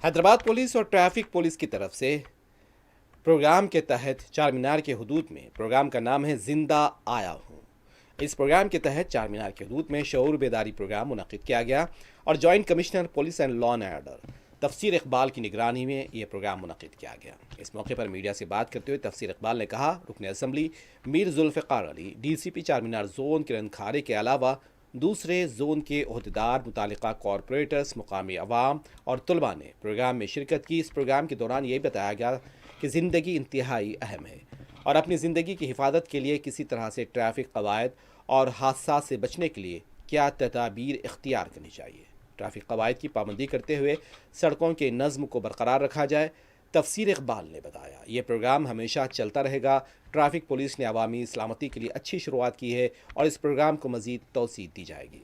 Hyderabad police اور traffic police کی طرف سے پروگرام کے تحت چار مینار کے حدود میں پروگرام کا نام ہے زندہ آیا ہوں۔ اس پروگرام کے تحت چار مینار کے حدود میں شعور بیداری پروگرام منعقد کیا گیا اور joint commissioner police and law and order تفسیر اقبال کی نگرانی میں یہ پروگرام منعقد کیا گیا۔ اس موقع پر میڈیا سے بات کرتے ہوئے تفسیر اقبال نے کہا، رکن اسمبلی میر ذوالفقار علی، ڈی سی پی چار مینار زون کرن کھارے کے علاوہ دوسرے زون کے عہدیدار، متعلقہ کارپوریٹرز، مقامی عوام اور طلباء نے پروگرام میں شرکت کی۔ اس پروگرام کے دوران یہ بتایا گیا کہ زندگی انتہائی اہم ہے اور اپنی زندگی کی حفاظت کے لیے کسی طرح سے ٹریفک قواعد اور حادثات سے بچنے کے لیے کیا تدابیر اختیار کرنی چاہیے۔ ٹریفک قواعد کی پابندی کرتے ہوئے سڑکوں کے نظم کو برقرار رکھا جائے۔ تفسیر اقبال نے بتایا، یہ پروگرام ہمیشہ چلتا رہے گا۔ ٹریفک پولیس نے عوامی سلامتی کے لیے اچھی شروعات کی ہے اور اس پروگرام کو مزید توسیع دی جائے گی۔